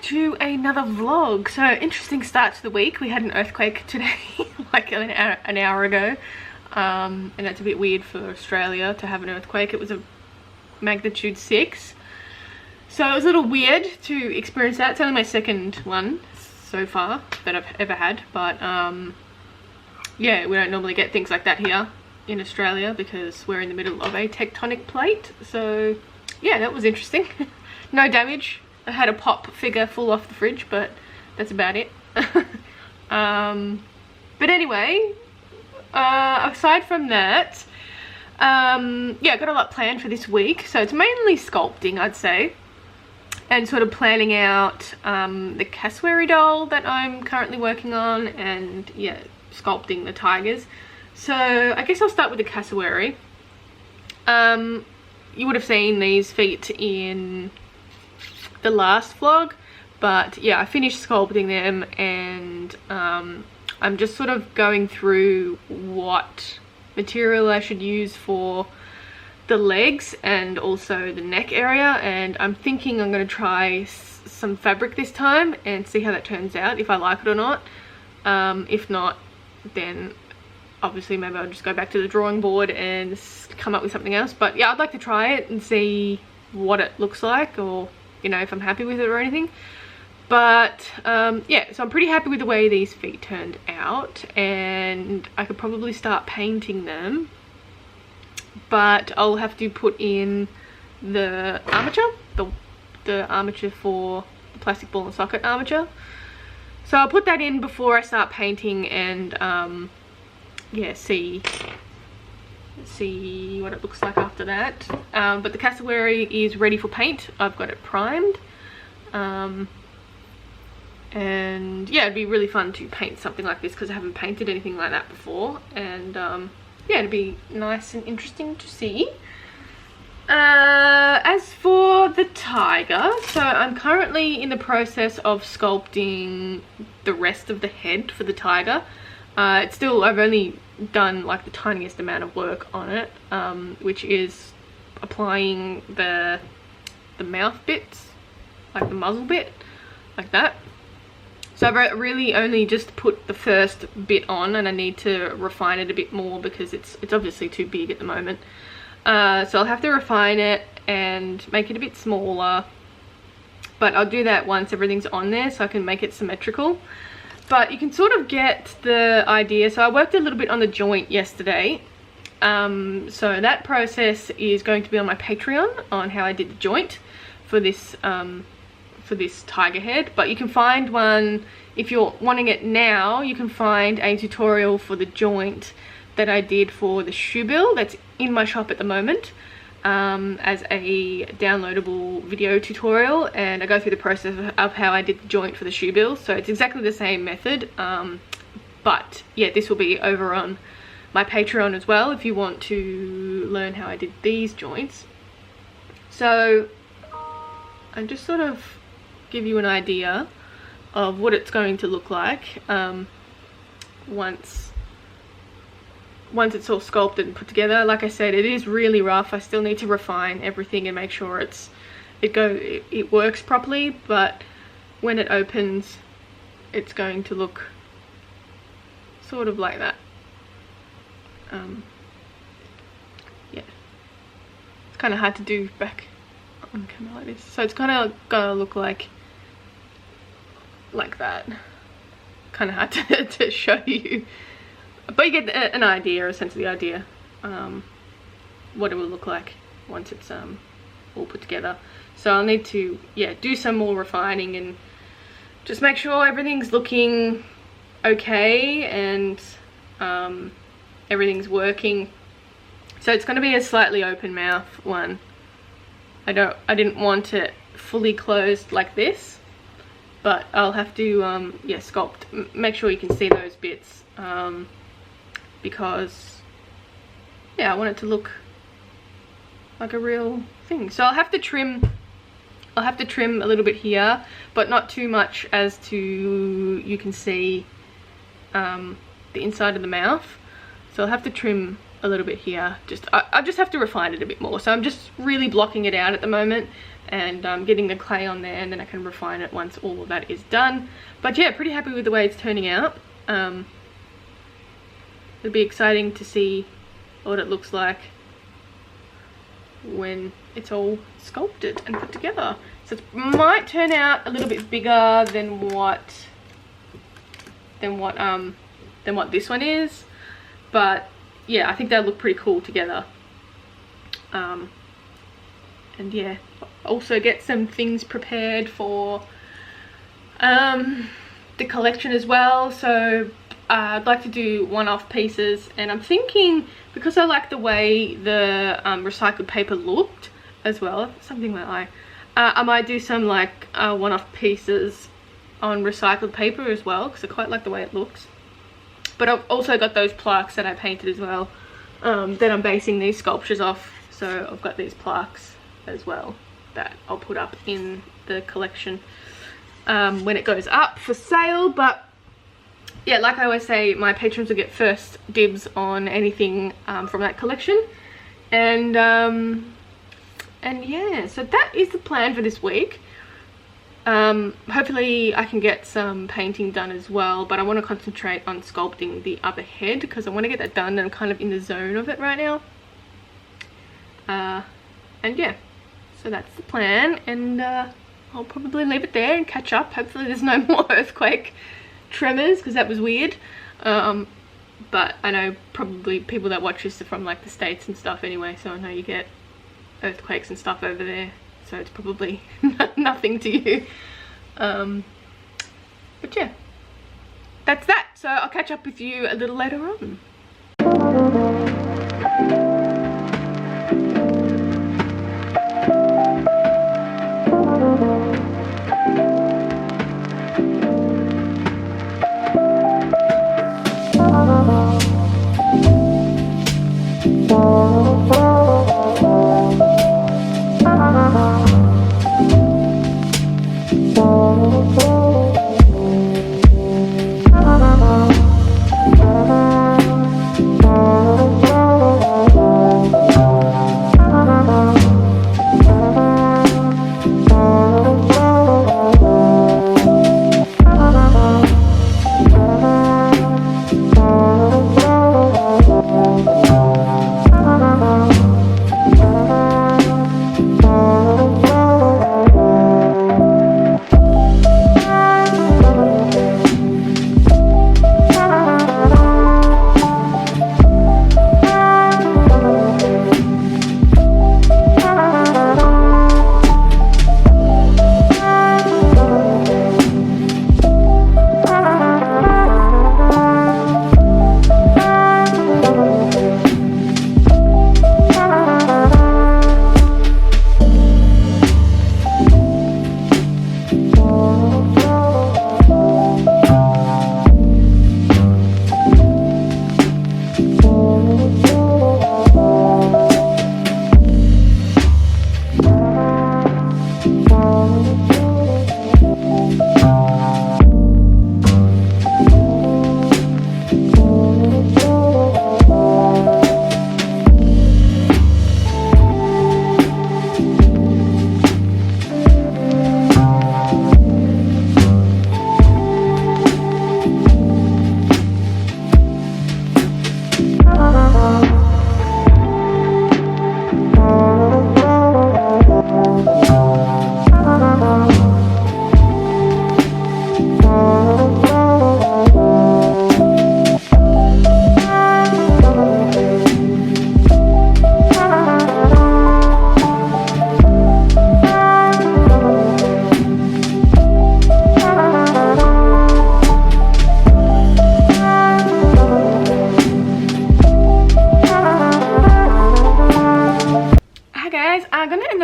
to another vlog. So interesting start to the week. We had an earthquake today like an hour ago, and that's a bit weird for Australia to have an earthquake. It was a magnitude 6, so it was a little weird to experience that. It's only my second one so far that I've ever had, but yeah, we don't normally get things like that here in Australia because we're in the middle of a tectonic plate. So yeah, that was interesting. No damage. I had a pop figure fall off the fridge, but that's about it. But anyway, aside from that, yeah, I got a lot planned for this week. So it's mainly sculpting, I'd say, and sort of planning out the cassowary doll that I'm currently working on, and yeah, sculpting the tigers. So I guess I'll start with the cassowary. You would have seen these feet in the last vlog, but yeah, I finished sculpting them, and I'm just sort of going through what material I should use for the legs and also the neck area, and I'm thinking I'm going to try some fabric this time and see how that turns out, if I like it or not. If not, then obviously maybe I'll just go back to the drawing board and come up with something else. But yeah, I'd like to try it and see what it looks like, or you know, if I'm happy with it or anything. But yeah, so I'm pretty happy with the way these feet turned out, and I could probably start painting them, but I'll have to put in the armature, the armature for the plastic ball and socket armature. So I'll put that in before I start painting, and yeah, see what it looks like after that. But the cassowary is ready for paint. I've got it primed, and yeah, it'd be really fun to paint something like this because I haven't painted anything like that before, and yeah, it'd be nice and interesting to see. As for the tiger, so I'm currently in the process of sculpting the rest of the head for the tiger. It's still, I've only done like the tiniest amount of work on it, which is applying the mouth bits, like the muzzle bit, like that. So I've really only just put the first bit on, and I need to refine it a bit more because it's obviously too big at the moment. So I'll have to refine it and make it a bit smaller, but I'll do that once everything's on there so I can make it symmetrical. But you can sort of get the idea. So I worked a little bit on the joint yesterday. So that process is going to be on my Patreon, on how I did the joint for this tiger head. But you can find one, if you're wanting it now, you can find a tutorial for the joint that I did for the shoe bill that's in my shop at the moment, as a downloadable video tutorial, and I go through the process of how I did the joint for the shoe bill. So it's exactly the same method, but yeah, this will be over on my Patreon as well if you want to learn how I did these joints. So I just sort of give you an idea of what it's going to look like once it's all sculpted and put together. Like I said, it is really rough. I still need to refine everything and make sure it works properly, but when it opens, it's going to look sort of like that. Yeah, it's kind of hard to do back on camera like this. So it's kind of gonna look like that. Kind of hard to show you, but you get an idea, a sense of the idea, what it will look like once it's all put together. So I'll need to, yeah, do some more refining and just make sure everything's looking okay and everything's working. So it's going to be a slightly open mouth one. I didn't want it fully closed like this, but I'll have to yeah, sculpt, make sure you can see those bits, because yeah, I want it to look like a real thing. So I'll have to trim a little bit here, but not too much as to, you can see the inside of the mouth. So I'll have to trim a little bit here. I just have to refine it a bit more. So I'm just really blocking it out at the moment and getting the clay on there, and then I can refine it once all of that is done. But yeah, pretty happy with the way it's turning out. It'll be exciting to see what it looks like when it's all sculpted and put together. So it might turn out a little bit bigger than what this one is, but yeah, I think they'll look pretty cool together. And yeah, also get some things prepared for the collection as well. So I'd like to do one-off pieces, and I'm thinking, because I like the way the recycled paper looked as well, something like I might do some like one-off pieces on recycled paper as well, because I quite like the way it looks. But I've also got those plaques that I painted as well, that I'm basing these sculptures off. So I've got these plaques as well that I'll put up in the collection when it goes up for sale. But yeah, like I always say, my patrons will get first dibs on anything from that collection. And yeah, so that is the plan for this week. Hopefully I can get some painting done as well, but I want to concentrate on sculpting the other head because I want to get that done, and I'm kind of in the zone of it right now. And yeah, so that's the plan, and I'll probably leave it there and catch up. Hopefully there's no more earthquake tremors, because that was weird. But I know probably people that watch this are from like the States and stuff anyway, so I know you get earthquakes and stuff over there, so it's probably nothing to you. But yeah, that's that. So I'll catch up with you a little later on.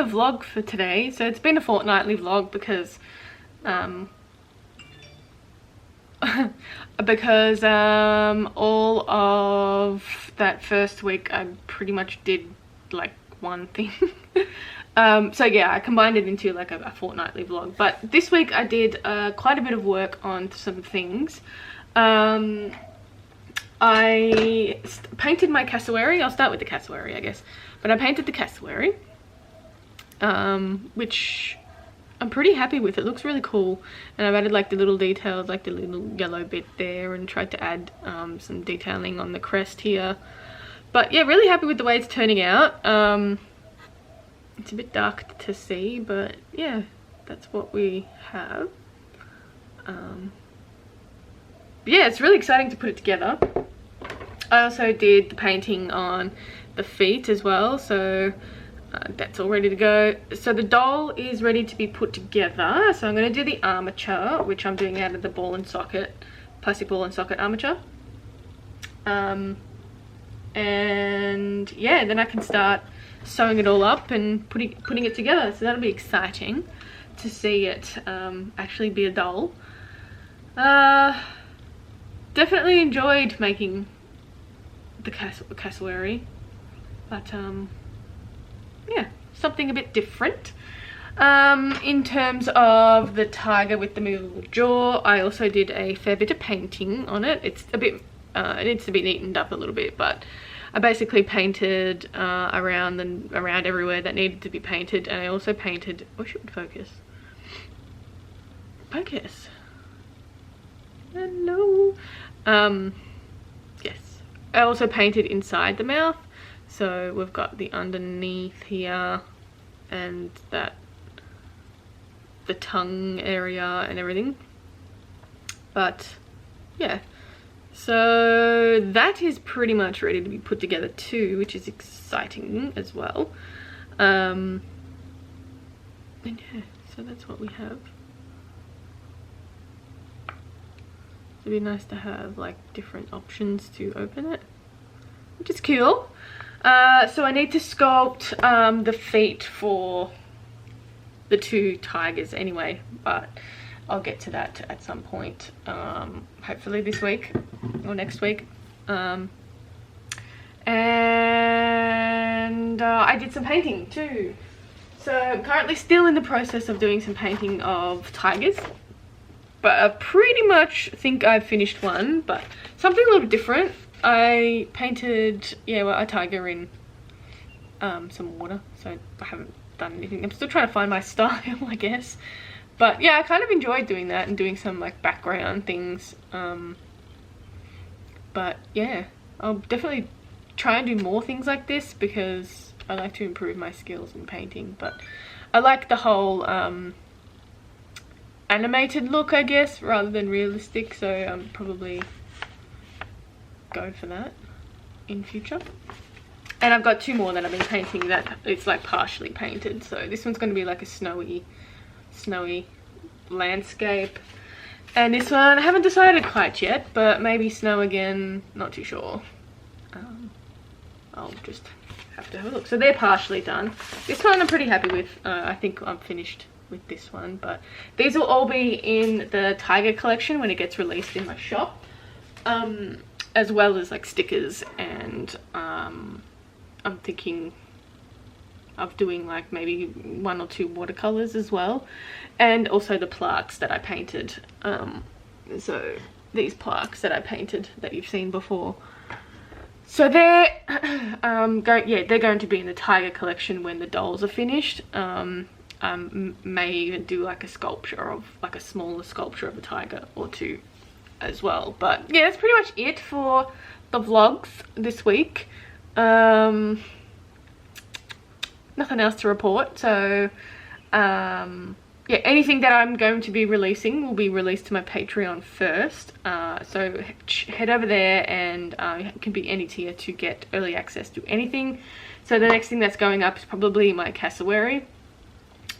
Vlog for today. So it's been a fortnightly vlog because all of that first week I pretty much did like one thing. So yeah, I combined it into like a fortnightly vlog. But this week I did quite a bit of work on some things. I painted my cassowary. I'll start with the cassowary, I guess. But I painted the cassowary. which I'm pretty happy with. It looks really cool, and I've added like the little details, like the little yellow bit there, and tried to add some detailing on the crest here. But yeah, really happy with the way it's turning out. It's a bit dark to see, but yeah, that's what we have. Yeah, it's really exciting to put it together. I also did the painting on the feet as well, so that's all ready to go. So the doll is ready to be put together. So I'm going to do the armature, which I'm doing out of the ball and socket, plastic ball and socket armature. And yeah, then I can start sewing it all up and putting it together. So that'll be exciting to see it actually be a doll. Definitely enjoyed making the cassowary, but yeah, something a bit different. In terms of the tiger with the movable jaw, I also did a fair bit of painting on it. It's a bit it needs to be neatened up a little bit, but I basically painted around everywhere that needed to be painted, and I also painted, oh, should focus. Hello. Yes, I also painted inside the mouth, so we've got the underneath here and the tongue area and everything. But yeah, so that is pretty much ready to be put together too, which is exciting as well. And yeah, so that's what we have. It'd be nice to have like different options to open it, which is cool. So I need to sculpt the feet for the two tigers anyway, but I'll get to that at some point, hopefully this week or next week. And I did some painting too. So I'm currently still in the process of doing some painting of tigers, but I pretty much think I've finished one, but something a little different. I painted, yeah, a tiger in some water, so I haven't done anything. I'm still trying to find my style, I guess. But yeah, I kind of enjoyed doing that and doing some like background things. But yeah, I'll definitely try and do more things like this because I like to improve my skills in painting. But I like the whole animated look, I guess, rather than realistic, so I'm probably go for that in future. And I've got two more that I've been painting that it's like partially painted. So this one's going to be like a snowy landscape, and this one I haven't decided quite yet, but maybe snow again, not too sure. I'll just have to have a look. So they're partially done. This one I'm pretty happy with. I think I'm finished with this one, but these will all be in the tiger collection when it gets released in my shop, as well as like stickers, and I'm thinking of doing like maybe 1 or 2 watercolors as well, and also the plaques that I painted. So these plaques that I painted that you've seen before, so they're they're going to be in the tiger collection when the dolls are finished. May even do like a sculpture of like a smaller sculpture of a tiger or 2 as well. But yeah, that's pretty much it for the vlogs this week. Nothing else to report. So yeah, anything that I'm going to be releasing will be released to my Patreon first. So head over there, and it can be any tier to get early access to anything. So the next thing that's going up is probably my cassowary.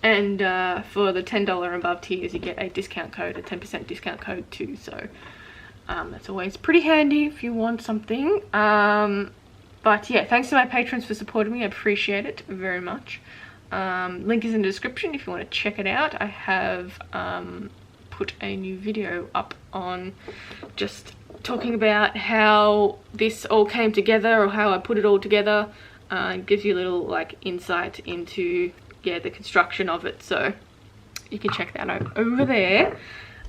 And for the $10 and above tiers, you get a discount code, a 10% discount code too. So that's always pretty handy if you want something. But yeah, thanks to my patrons for supporting me. I appreciate it very much. Link is in the description if you want to check it out. I have put a new video up on just talking about how this all came together, or how I put it all together. It gives you a little like insight into, yeah, the construction of it, so you can check that out over there,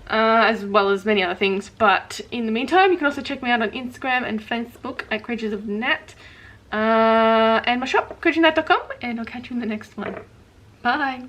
as well as many other things. But in the meantime, you can also check me out on Instagram and Facebook at Creatures of Nat, and my shop, creaturesofnat.com, and I'll catch you in the next one. Bye.